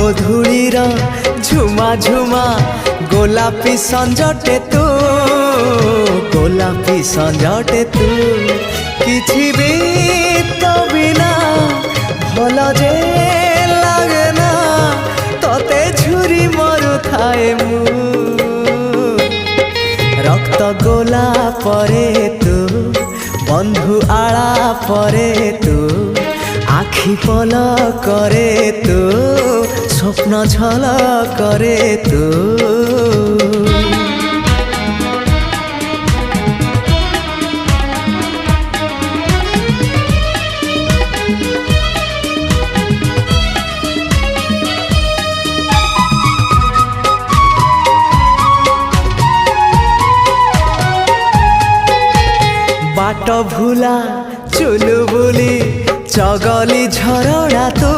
गोधूलीर झुमा झुमा गोलापी संजटे तू गोलापी संजटे तू किछि भी तो बिना भल जे लागे ना तते झुरी मरु थाए मु रक्त गोला परे तू बंधु आला परे तू आखि पल करे तू स्वप्न झल करे तू बाट भूला चुलु बुली चगली झरଣା तू